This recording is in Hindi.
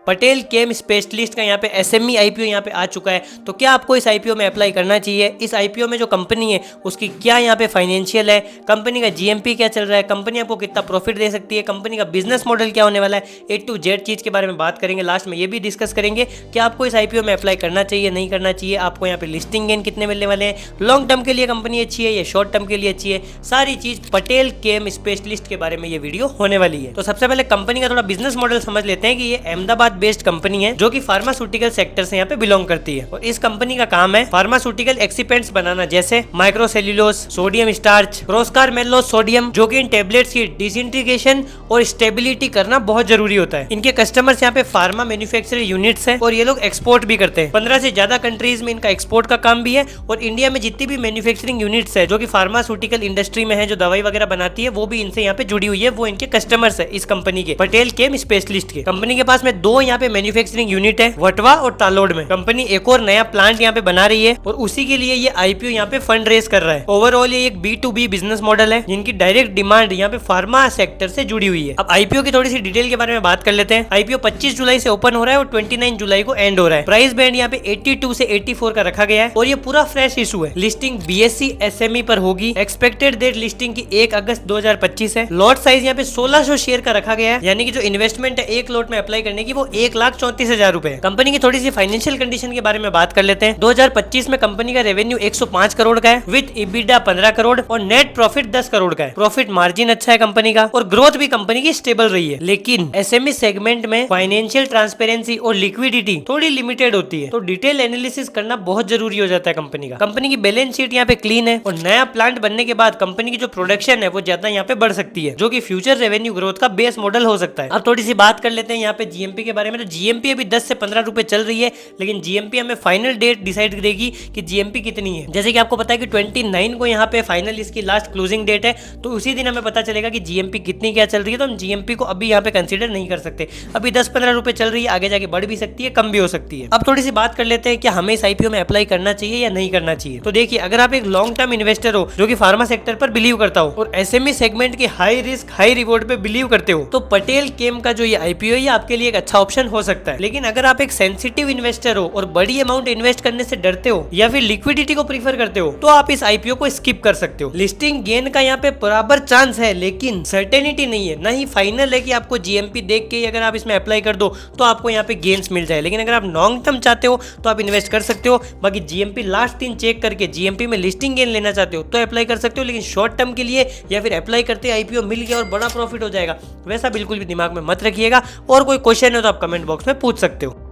पटेल केम स्पेशलिस्ट का यहाँ पे SME IPO यहाँ पे आ चुका है। तो क्या आपको इस IPO में अप्लाई करना चाहिए? इस IPO में जो कंपनी है उसकी क्या यहाँ पे फाइनेंशियल है, कंपनी का GMP क्या चल रहा है, कंपनी आपको कितना प्रॉफिट दे सकती है, कंपनी का बिजनेस मॉडल क्या होने वाला है, A to Z चीज के बारे में बात करेंगे। लास्ट में ये भी डिस्कस करेंगे कि आपको इस IPO में अप्लाई करना चाहिए नहीं करना चाहिए, आपको यहाँ पे लिस्टिंग गेन कितने मिलने वाले हैं, लॉन्ग टर्म के लिए कंपनी अच्छी है या शॉर्ट टर्म के लिए अच्छी है, सारी चीज पटेल केम स्पेशलिस्ट के बारे में ये वीडियो होने वाली है। तो सबसे पहले कंपनी का थोड़ा बिजनेस मॉडल समझ लेते हैं कि ये अहमदाबाद बेस्ड कंपनी है जो कि फार्मास्यूटिकल सेक्टर से यहाँ पे बिलोंग करती है। और इस कंपनी का काम है फार्मास्यूटिकल एक्सिपेंट्स बनाना, जैसे माइक्रोसेल्यूलोज, सोडियम स्टार्च, क्रोस्कारमेलोज सोडियम, जो कि इन टेबलेट्स की डिसइंटीग्रेशन और स्टेबिलिटी करना बहुत जरूरी होता है। इनके कस्टमर्स यहाँ पे फार्मा मैन्युफैक्चरिंग यूनिट्स है और ये लोग एक्सपोर्ट भी करते हैं। 15 से ज्यादा कंट्रीज में इनका एक्सपोर्ट का काम भी है। और इंडिया में जितनी भी मैन्युफैक्चरिंग यूनिट्स है जो कि फार्मास्यूटिकल इंडस्ट्री में है, जो दवाई वगैरह बनाती है, वो भी इनसे यहाँ पे जुड़ी हुई है, वो इनके कस्टमर्स है इस कंपनी के, पटेल केम स्पेशलिस्ट के। कंपनी के पास में 2 यहाँ पे मैन्युफैक्चरिंग यूनिट है, वटवा और तालोड़ में। कंपनी एक और नया प्लांट यहाँ पे बना रही है और उसी के लिए ये IPO यहाँ पे फंड रेज कर रहा है। ओवरऑल ये एक B2B बिजनेस मॉडल है जिनकी डायरेक्ट डिमांड यहाँ पे फार्मा सेक्टर से जुड़ी हुई है। अब IPO की थोड़ी सी डिटेल के बारे में बात कर लेते हैं। IPO 25 जुलाई से ओपन हो रहा है और 29 जुलाई को एंड हो रहा है। प्राइस बैंड यहाँ पे 82 से 84 का रखा गया है और ये पूरा फ्रेश इशू है। लिस्टिंग BSE SME पर होगी। एक्सपेक्टेड डेट लिस्टिंग की 1 अगस्त 2025 है। लॉट साइज यहाँ पे 1600 शेयर का रखा गया है, यानी कि जो इन्वेस्टमेंट है एक लॉट में अप्लाई करने की वो 1,34,000 रुपए है। कंपनी की थोड़ी सी फाइनेंशियल कंडीशन के बारे में बात कर लेते हैं। 2025 में कंपनी का रेवेन्यू 105 करोड़ का है विद EBITDA 15 करोड़ और नेट प्रॉफिट 10 करोड़ का है। प्रॉफिट मार्जिन अच्छा है कंपनी का और ग्रोथ भी कंपनी की स्टेबल रही है। लेकिन SME सेगमेंट में फाइनेंशियल ट्रांसपेरेंसी और लिक्विडिटी थोड़ी लिमिटेड होती है, तो डिटेल एनालिसिस करना बहुत जरूरी हो जाता है कंपनी का। कंपनी की बैलेंस शीट यहाँ पे क्लीन है और नया प्लांट बनने के बाद कंपनी की जो प्रोडक्शन है वो ज्यादा यहाँ पे बढ़ सकती है, जो कि फ्यूचर रेवेन्यू ग्रोथ का बेस मॉडल हो सकता है। अब थोड़ी सी बात कर लेते हैं यहाँ पे GMP के बारे में। तो GMP अभी 10 से 15 रुपए चल रही है, लेकिन GMP हमें फाइनल डेट डिसाइड करेगी कि GMP कितनी है। जैसे कि आपको पता है कि 29 को यहाँ पे फाइनल इसकी लास्ट क्लोजिंग डेट है, तो उसी दिन हमें पता चलेगा कि GMP कितनी क्या चल रही है। तो हम GMP को अभी यहाँ पे कंसीडर नहीं कर सकते। अभी 10-15 रुपए चल रही है, आगे जाके बढ़ भी सकती है, कम भी हो सकती है। अब थोड़ी सी बात कर लेते हैं कि हमें इस IPO में अप्लाई करना चाहिए या नहीं करना चाहिए। तो देखिए, अगर आप एक लॉन्ग टर्म इन्वेस्टर हो जो कि फार्मा सेक्टर पर बिलीव करता हो और SME सेगमेंट की हाई रिस्क हाई रिवॉर्ड पे बिलीव करते हो, तो पटेल केम का जो ये IPO है ये आपके लिए एक अच्छा ऑप्शन हो सकता है। लेकिन अगर आप एक सेंसिटिव इन्वेस्टर हो और बड़ी अमाउंट इन्वेस्ट करने से डरते हो या फिर लिक्विडिटी को प्रीफर करते हो, तो आप इस IPO को स्किप कर सकते हो। लिस्टिंग गेन का यहाँ पे बराबर चांस है, लेकिन सर्टेनिटी नहीं है, ना ही फाइनल है कि आपको GMP देख के अगर आप इसमें अप्लाई कर दो तो आपको यहाँ पे गेन्स मिल जाए। लेकिन अगर आप लॉन्ग टर्म चाहते हो तो आप इन्वेस्ट कर सकते हो। बाकी GMP लास्ट दिन चेक करके GMP में लिस्टिंग गेन लेना चाहते हो तो अप्लाई कर सकते हो। लेकिन शॉर्ट टर्म के लिए या फिर अप्लाई करते IPO मिल गया और बड़ा प्रॉफिट हो जाएगा, वैसा बिल्कुल भी दिमाग में मत रखिएगा। और कोई क्वेश्चन है तो आप कमेंट बॉक्स में पूछ सकते हो।